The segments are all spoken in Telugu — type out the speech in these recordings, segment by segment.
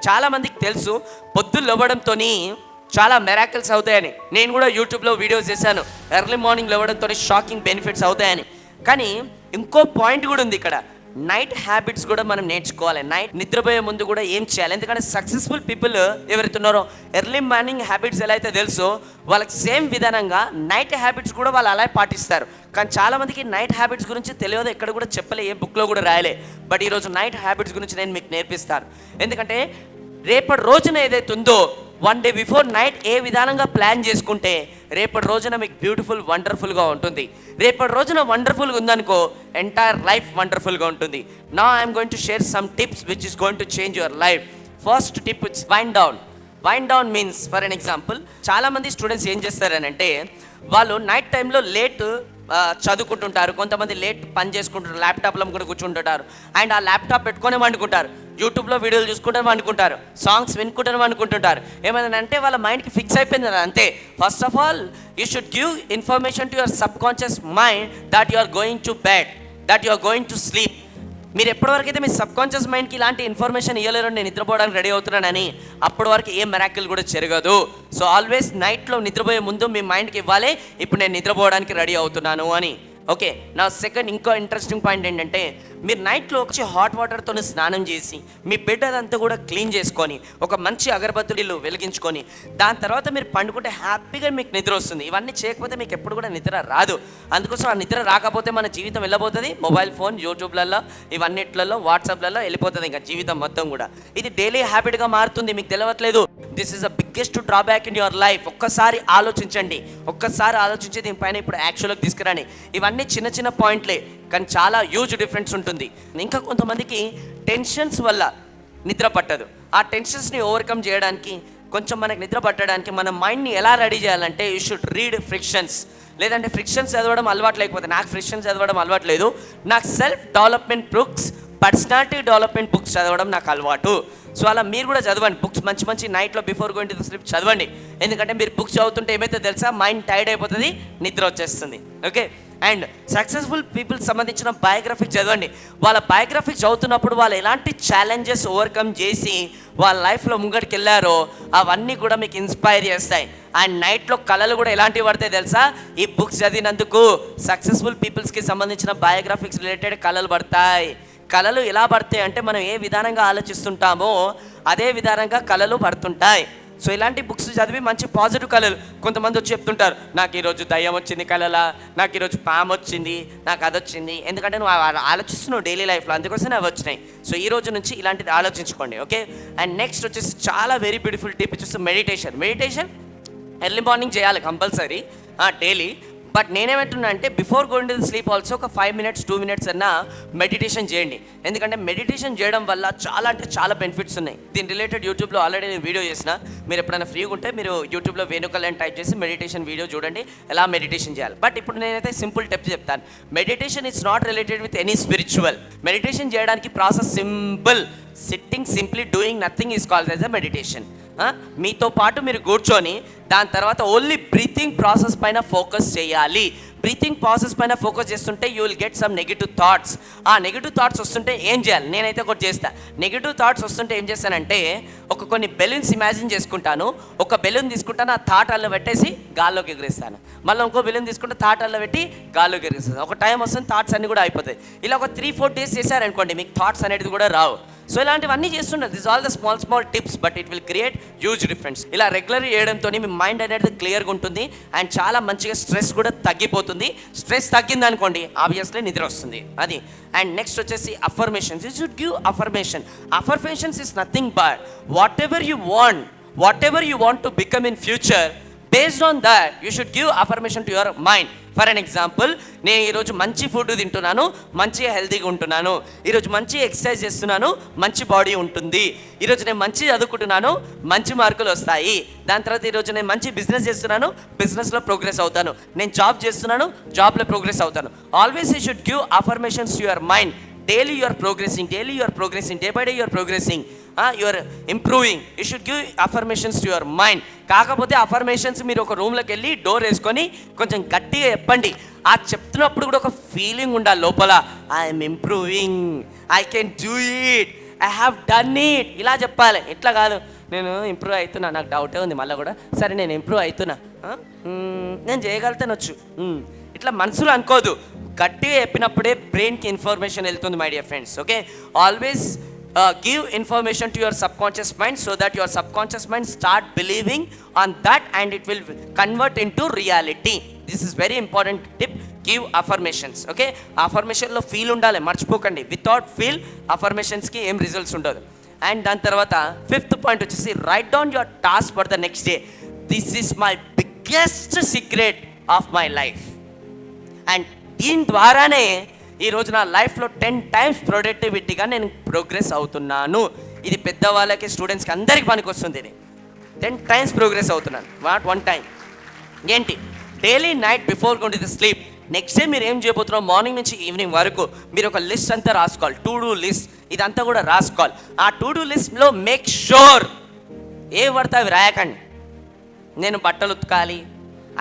చాలామందికి తెలుసు పొద్దున్న లేవడంతో చాలా మెరాకిల్స్ అవుతాయని. నేను కూడా యూట్యూబ్లో వీడియోస్ చేశాను, ఎర్లీ మార్నింగ్ లేవడంతో షాకింగ్ బెనిఫిట్స్ అవుతాయని. కానీ ఇంకో పాయింట్ కూడా ఉంది ఇక్కడ. నైట్ హ్యాబిట్స్ కూడా మనం నేర్చుకోవాలి. నైట్ నిద్రపోయే ముందు కూడా ఏం చేయాలి. ఎందుకంటే సక్సెస్ఫుల్ పీపుల్ ఎవరైతే ఉన్నారో ఎర్లీ మార్నింగ్ హ్యాబిట్స్ ఎలా అయితే తెలుసో వాళ్ళకి సేమ్ విధానంగా నైట్ హ్యాబిట్స్ కూడా వాళ్ళు అలా పాటిస్తారు. కానీ చాలామందికి నైట్ హ్యాబిట్స్ గురించి తెలియదు, ఎక్కడ కూడా చెప్పలే, ఏ బుక్లో కూడా రాయలే. బట్ ఈరోజు నైట్ హ్యాబిట్స్ గురించి నేను మీకు నేర్పిస్తాను. ఎందుకంటే రేపటి రోజున ఏదైతే ఉందో వన్ డే బిఫోర్ నైట్ ఏ విధానంగా ప్లాన్ చేసుకుంటే రేపటి రోజున మీకు బ్యూటిఫుల్ వండర్ఫుల్గా ఉంటుంది. రేపటి రోజున వండర్ఫుల్గా ఉందనుకో ఎంటైర్ లైఫ్ వండర్ఫుల్గా ఉంటుంది. నా I'm going to share some tips which is going to change your life. First tip it's wind down. Wind down means for an example, చాలామంది స్టూడెంట్స్ ఏం చేస్తారనంటే వాళ్ళు నైట్ టైంలో లేట్ చదువుకుంటుంటారు, కొంతమంది లేట్ పని చేసుకుంటారు, ల్యాప్టాప్లో కూడా కూర్చుంటుంటారు. అండ్ ఆ ల్యాప్టాప్ పెట్టుకొని వండుకుంటారు, యూట్యూబ్లో వీడియోలు చూసుకుంటారు, వండుకుంటారు, సాంగ్స్ వినుకుంటారు, వండుకుంటుంటారు. ఏమైందంటే వాళ్ళ మైండ్కి ఫిక్స్ అయిపోయింది అంతే. First of all you should give information to your subconscious mind that you are going to bed, that you are going to sleep. మీరు ఎప్పటివరకు అయితే మీ సబ్ కాన్షియస్ మైండ్కి ఇలాంటి ఇన్ఫర్మేషన్ ఇవ్వలేరు, నేను నిద్రపోవడానికి రెడీ అవుతున్నానని, అప్పటి వరకు ఏ మెరాకిల్ కూడా జరగదు. సో ఆల్వేస్ నైట్లో నిద్రపోయే ముందు మీ మైండ్కి ఇవ్వాలి, ఇప్పుడు నేను నిద్రపోవడానికి రెడీ అవుతున్నాను అని. ఓకే, నా సెకండ్ ఇంకో ఇంట్రెస్టింగ్ పాయింట్ ఏంటంటే మీరు నైట్లో వచ్చి హాట్ వాటర్తో స్నానం చేసి మీ బెడ్ అదంతా కూడా క్లీన్ చేసుకొని ఒక మంచి అగరబత్తులు వెలిగించుకొని దాని తర్వాత మీరు పండుకుంటే హ్యాపీగా మీకు నిద్ర వస్తుంది. ఇవన్నీ చేయకపోతే మీకు ఎప్పుడు కూడా నిద్ర రాదు. అందుకోసం ఆ నిద్ర రాకపోతే మన జీవితం వెళ్ళబోతుంది మొబైల్ ఫోన్, యూట్యూబ్లలో, ఇవన్నిట్లలో, వాట్సాప్లలో వెళ్ళిపోతుంది ఇంకా జీవితం మొత్తం కూడా. ఇది డైలీ హ్యాబిట్గా మారుతుంది, మీకు తెలియట్లేదు. This is the biggest drawback in your life. ఒక్కసారి ఆలోచించండి, ఒక్కసారి ఆలోచించి దీనిపైన ఇప్పుడు యాక్చువల్గా తీసుకురండి. ఇవన్నీ చిన్న చిన్న పాయింట్లే కానీ చాలా హ్యూజ్ డిఫరెన్స్ ఉంటుంది. ఇంకా కొంతమందికి టెన్షన్స్ వల్ల నిద్ర పట్టదు. ఆ టెన్షన్స్ని ఓవర్కమ్ చేయడానికి, కొంచెం మనకు నిద్ర పట్టడానికి మన మైండ్ని ఎలా రెడీ చేయాలంటే యూ షుడ్ రీడ్ ఫ్రిక్షన్స్. లేదంటే ఫ్రిక్షన్స్ చదవడం అలవాటు లేకపోతే, నాకు ఫ్రిక్షన్స్ చదవడం అలవాటు లేదు, నాకు self development books, personality development books చదవడం నాకు అలవాటు. సో అలా మీరు కూడా చదవండి బుక్స్, మంచి మంచి నైట్లో before going to the sleep చదవండి. ఎందుకంటే మీరు బుక్స్ చదువుతుంటే ఏమైతే తెలుసా, మైండ్ టైర్డ్ అయిపోతుంది, నిద్ర వచ్చేస్తుంది. ఓకే, అండ్ సక్సెస్ఫుల్ పీపుల్కి సంబంధించిన బయోగ్రఫీ చదవండి. వాళ్ళ బయోగ్రఫీ చదువుతున్నప్పుడు వాళ్ళు ఎలాంటి ఛాలెంజెస్ ఓవర్కమ్ చేసి వాళ్ళ లైఫ్లో ముంగడికి వెళ్ళారో అవన్నీ కూడా మీకు ఇన్స్పైర్ చేస్తాయి. అండ్ నైట్లో కళలు కూడా ఎలాంటివి పడతాయి తెలుసా, ఈ బుక్స్ చదివినందుకు సక్సెస్ఫుల్ పీపుల్స్కి సంబంధించిన బయోగ్రఫీస్ రిలేటెడ్ కళలు పడతాయి. కళలు ఎలా పడతాయి అంటే మనం ఏ విధానంగా ఆలోచిస్తుంటామో అదే విధానంగా కళలు పడుతుంటాయి. సో ఇలాంటి బుక్స్ చదివి మంచి పాజిటివ్ కళలు. కొంతమంది వచ్చి చెప్తుంటారు, నాకు ఈరోజు దయ్యం వచ్చింది కళలా, నాకు ఈరోజు పాము వచ్చింది, నాకు అది వచ్చింది. ఎందుకంటే నువ్వు ఆలోచిస్తున్నావు డైలీ లైఫ్లో, అందుకోసమే అవి వచ్చినాయి. సో ఈ రోజు నుంచి ఇలాంటిది ఆలోచించుకోండి. ఓకే, అండ్ నెక్స్ట్ వచ్చేసి చాలా వెరీ బ్యూటిఫుల్ టిప్ వచ్చేసి మెడిటేషన్. మెడిటేషన్ ఎర్లీ మార్నింగ్ చేయాలి కంపల్సరీ డైలీ. బట్ నేనేమంటున్నా అంటే before going to sleep also ఒక 5 minutes 2 minutes అన్నా మెడిటేషన్ చేయండి. ఎందుకంటే మెడిటేషన్ చేయడం వల్ల చాలా అంటే చాలా బెనిఫిట్స్ ఉన్నాయి. దీని రిలేటెడ్ యూట్యూబ్లో ఆల్రెడీ నేను వీడియో చేసిన, మీరు ఎప్పుడైనా ఫ్రీగా ఉంటే మీరు యూట్యూబ్లో వేణుకళ్యాణ్ టైప్ చేసి మెడిటేషన్ వీడియో చూడండి ఎలా మెడిటేషన్ చేయాలి. బట్ ఇప్పుడు నేనైతే సింపుల్ టిప్స్ చెప్తాను. Meditation it's not related with any spiritual. Meditation చేయడానికి process simple. Sitting simply doing nothing is called as a meditation. మీతో పాటు మీరు కూర్చొని దాని తర్వాత ఓన్లీ బ్రీతింగ్ ప్రాసెస్ పైన ఫోకస్ చేయాలి. బ్రీతింగ్ ప్రాసెస్ పైన ఫోకస్ చేస్తుంటే you will get some negative thoughts. ఆ నెగిటివ్ థాట్స్ వస్తుంటే ఏం చేయాలి, నేనైతే ఒకటి చేస్తాను. నెగిటివ్ థాట్స్ వస్తుంటే ఏం చేస్తానంటే కొన్ని బెలూన్స్ ఇమాజిన్ చేసుకుంటాను. ఒక బెలూన్ తీసుకుంటాను, ఆ థాట్ అల్ల పెట్టేసి గాల్లోకి ఎగిరిస్తాను. మళ్ళీ ఇంకో బెలూన్ తీసుకుంటే థాట్ అల్ల పెట్టి గాల్లోకి ఎగిరిస్తాను. ఒక టైం వస్తుంది థాట్స్ అన్నీ కూడా అయిపోతాయి. ఇలా ఒక 3-4 days చేశారనుకోండి మీకు థాట్స్ అనేది కూడా రావు. సో ఇలాంటివన్నీ చేస్తున్నారు. This all the small tips but it will create huge difference. ఇలా రెగ్యులర్ చేయడంతో మీ మైండ్ అనేది క్లియర్గా ఉంటుంది అండ్ చాలా మంచిగా స్ట్రెస్ కూడా తగ్గిపోతుంది. స్ట్రెస్ తగ్గింది అనుకోండి ఆబ్వియస్లీ నిద్ర వస్తుంది అది. అండ్ నెక్స్ట్ వచ్చేసి affirmations. You should give affirmation. Affirmations is nothing but what ever you want to become in future, based on that you should give affirmation to your mind. For an example, నేను ఈరోజు మంచి ఫుడ్ తింటున్నాను, మంచిగా హెల్తీగా ఉంటున్నాను. ఈరోజు మంచి ఎక్సర్సైజ్ చేస్తున్నాను, మంచి బాడీ ఉంటుంది. ఈరోజు నేను మంచి చదువుకుంటున్నాను, మంచి మార్కులు వస్తాయి. దాని తర్వాత ఈరోజు నేను మంచి బిజినెస్ చేస్తున్నాను, బిజినెస్లో ప్రోగ్రెస్ అవుతాను. నేను జాబ్ చేస్తున్నాను, జాబ్లో ప్రోగ్రెస్ అవుతాను. Always you should give affirmations to your mind. Daily you are progressing, day by day you are progressing, you are improving. You should give affirmations to your mind. కాకపోతే అఫర్మేషన్స్ మీరు ఒక రూమ్లోకి వెళ్ళి డోర్ వేసుకొని కొంచెం గట్టిగా చెప్పండి. ఆ చెప్తున్నప్పుడు కూడా ఒక ఫీలింగ్ ఉండాలి లోపల, I'm improving, I can do it, I have done it ఇలా చెప్పాలి. ఇట్లా కాదు నేను ఇంప్రూవ్ అవుతున్నా, నాకు డౌటే ఉంది మళ్ళీ కూడా, సరే నేను ఇంప్రూవ్ అవుతున్నా, నేను చేయగలుగుతానొచ్చు, ఇట్లా మనసులో అనుకోదు. గట్టిగా చెప్పినప్పుడే బ్రెయిన్కి ఇన్ఫర్మేషన్ వెళ్తుంది my dear friends. Okay, always give information to your subconscious mind so that your subconscious mind start believing on that and it will convert into reality. This is very important tip. Give affirmations. Okay, affirmation lo feel undale, marchipokandi. Without feel affirmations ki em results undadu. And dan tarvata fifth point vachesi write down your task for the next day. This is my biggest secret of my life. And దీని ద్వారానే ఈరోజు నా లైఫ్లో 10 times ప్రొడక్టివిటీగా నేను ప్రోగ్రెస్ అవుతున్నాను. ఇది పెద్దవాళ్ళకి, స్టూడెంట్స్కి అందరికి పనికి వస్తుంది. ఇది 10 times ప్రోగ్రెస్ అవుతున్నాను, నాట్ 1 time. ఏంటి, daily night before going to the sleep next day మీరు ఏం చేయబోతున్నారో మార్నింగ్ నుంచి ఈవినింగ్ వరకు మీరు ఒక లిస్ట్ అంతా రాసుకోవాలి. టు డూ లిస్ట్ ఇదంతా కూడా రాసుకోవాలి. ఆ టు డూ లిస్ట్లో మేక్ షూర్ ఏ పడితే అవి రాయకండి. నేను బట్టలు ఉతకాలి,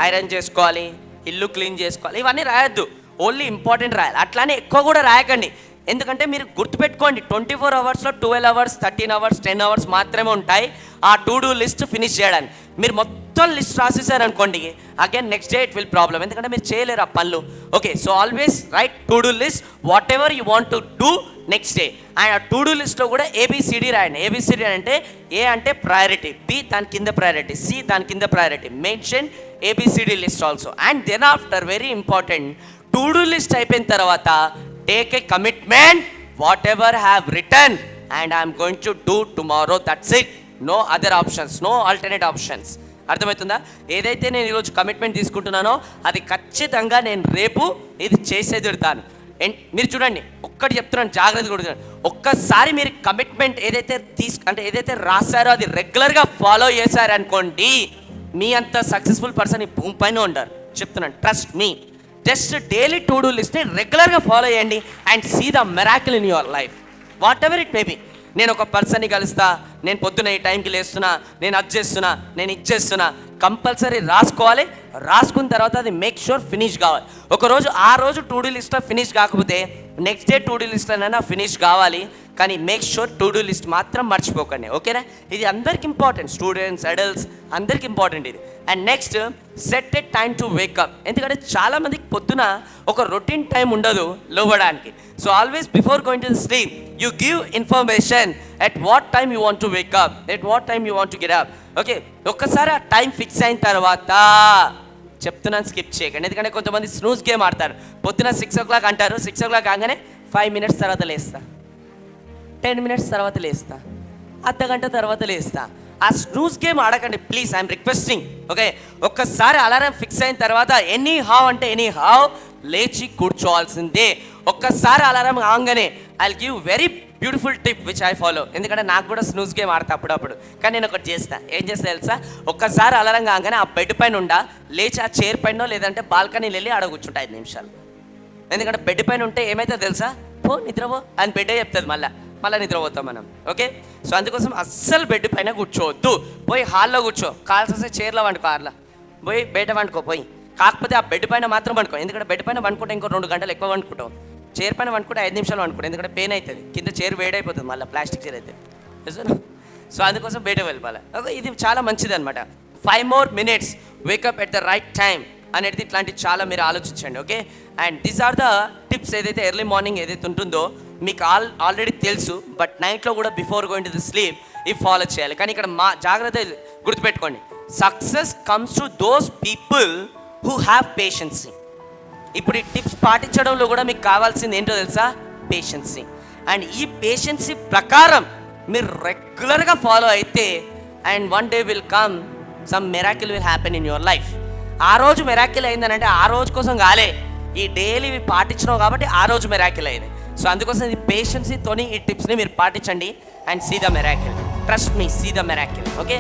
ఐరన్ చేసుకోవాలి, ఇల్లు క్లీన్ చేసుకోవాలి, ఇవన్నీ రాయొద్దు. ఓన్లీ ఇంపార్టెంట్ రాయాలి. అట్లానే ఎక్కువ కూడా రాయకండి. ఎందుకంటే మీరు గుర్తుపెట్టుకోండి 24 hours 12 hours 13 hours 10 hours మాత్రమే ఉంటాయి ఆ టు డూ లిస్ట్ ఫినిష్ చేయడానికి. మీరు మొత్తం లిస్ట్ రాసేసారనుకోండి again next day it will problem, ఎందుకంటే మీరు చేయలేరు ఆ పనులు. Okay, so always write to do list whatever you want to do next day. And ఆ టు డూ లిస్ట్లో కూడా ఏబిసిడి రాయండి. ఏబిసిడి అంటే ఏ అంటే ప్రయారిటీ, బి దాని కింద ప్రయారిటీ, సి దాని కింద priority. Mention ABCD list also. And then after very important, to do list అయిపోయిన తర్వాత take a commitment whatever have return and I'm going to do tomorrow, that's it. No other options, no alternate options. అర్థమవుతుందా? ఏదైతే నేను ఈరోజు కమిట్మెంట్ తీసుకుంటున్నానో అది ఖచ్చితంగా నేను రేపు ఇది చేసే తిడతాను. మీరు చూడండి, ఒక్కటి చెప్తున్నాను, జాగ్రత్తగా కూడా. ఒక్కసారి మీరు కమిట్మెంట్ ఏదైతే ఏదైతే రాశారో అది రెగ్యులర్గా ఫాలో చేశారనుకోండి, మీ అంత సక్సెస్ఫుల్ పర్సన్ ఈ భూమి పైన ఉంటారు. చెప్తున్నాను, trust me. Just daily to do లిస్ట్ని రెగ్యులర్గా ఫాలో చేయండి and see the miracle in your life. Whatever it may be. నేను ఒక పర్సన్ని కలుస్తా, నేను పొద్దున ఈ టైంకి లేస్తున్నా, నేను అది చేస్తున్నా, నేను ఇది చేస్తున్నా, కంపల్సరీ రాసుకోవాలి. రాసుకున్న తర్వాత అది మేక్ షూర్ ఫినిష్ కావాలి. ఒకరోజు ఆ రోజు టు డూ లిస్ట్లో ఫినిష్ కాకపోతే నెక్స్ట్ డే టు డూ లిస్ట్లోనైనా ఫినిష్ కావాలి. కానీ make sure to do list మాత్రం మర్చిపోకండి. ఓకేనా? ఇది అందరికి ఇంపార్టెంట్, స్టూడెంట్స్, అడల్ట్స్ అందరికి ఇంపార్టెంట్ ఇది. And next, set a time to wake up. ఎందుకంటే చాలామందికి పొద్దున ఒక రొటీన్ టైం ఉండదు లేవడానికి. So always before going to sleep you give information at what time you want to wake up, at what time you want to get up. Okay, ఒక్కసారి ఆ టైం ఫిక్స్ అయిన తర్వాత చెప్తున్నాను, స్కిప్ చేయకండి. ఎందుకంటే కొంతమంది స్నూజ్ గేమ్ ఆడతారు. పొద్దున 6 o'clock అంటారు, 6 o'clock కాగానే 5 minutes తర్వాత లేస్తా, 10 minutes తర్వాత లేస్తా, అర్ధగంట తర్వాత లేస్తా. ఆ స్నూజ్ గేమ్ ఆడకండి ప్లీజ్, ఐఎమ్ రిక్వెస్టింగ్. ఓకే, ఒక్కసారి అలారం ఫిక్స్ అయిన తర్వాత ఎనీ హావ్ అంటే ఎనీ హావ్ లేచి కూర్చోవాల్సిందే. ఒక్కసారి అలారం ఆగానే I will give very beautiful tip which I follow. ఎందుకంటే నాకు కూడా స్నూజ్ గేమ్ ఆడతా అప్పుడప్పుడు, కానీ నేను ఒకటి చేస్తా. ఏం చేస్తా తెలుసా? ఒక్కసారి అలారం కాగానే ఆ బెడ్ పైన ఉండా లేచి ఆ చైర్ పైన లేదంటే బాల్కనీకి వెళ్ళి ఆడ కూర్చుంటా 5 నిమిషాలు. ఎందుకంటే బెడ్ పైన ఉంటే ఏమైతే తెలుసా, పో నిద్రపో అని బెడ్డే చెప్తుంది, మళ్ళీ నిద్రపోతాం మనం. ఓకే, సో అందుకోసం అస్సలు బెడ్ పైన కూర్చోవద్దు. పోయి హాల్లో కూర్చో, కాల్సి వస్తే చైర్లో వండుకో, హాల్లో పోయి బయట వండుకో పోయి. కాకపోతే ఆ బెడ్ పైన మాత్రం వండుకో, ఎందుకంటే బెడ్ పైన వండుకుంటే ఇంకో 2 గంటలు ఎక్కువ వండుకుంటాం. చైర్ పైన వండుకుంటే 5 నిమిషాలు వండుకుంటాం, ఎందుకంటే పెయిన్ అవుతుంది, కింద చైర్ వేడైపోతుంది, మళ్ళీ ప్లాస్టిక్ చైర్ అయితే. సో అందుకోసం బయట వెళ్ళిపోవాలి. ఓకే, ఇది చాలా మంచిది అనమాట. 5 more minutes wake up at the right time అనేది ఇట్లాంటివి చాలా మీరు ఆలోచించండి. Okay, and these are the tips. ఏదైతే ఎర్లీ మార్నింగ్ ఏదైతే ఉంటుందో మీకు ఆల్రెడీ తెలుసు, బట్ నైట్లో కూడా before going to the sleep ఇవి ఫాలో చేయాలి. కానీ ఇక్కడ జాగ్రత్త గుర్తుపెట్టుకోండి, success comes to those people who have patience. ఇప్పుడు ఈ టిప్స్ పాటించడంలో కూడా మీకు కావాల్సింది ఏంటో తెలుసా? పేషెన్సీ. అండ్ ఈ పేషెన్సీ ప్రకారం మీరు రెగ్యులర్గా ఫాలో అయితే and one day will come some miracle will happen in your life. ఆ రోజు మిరాకిల్ అయిందనంటే ఆ రోజు కోసం కాలే, ఈ డైలీ ఇవి పాటించడం కాబట్టి ఆ రోజు మిరాకిల్ అయింది. సో అందుకోసం ఈ పేషెన్సీతోని ఈ టిప్స్ని మీరు పాటించండి and see the miracle. Trust me, see the miracle. Okay.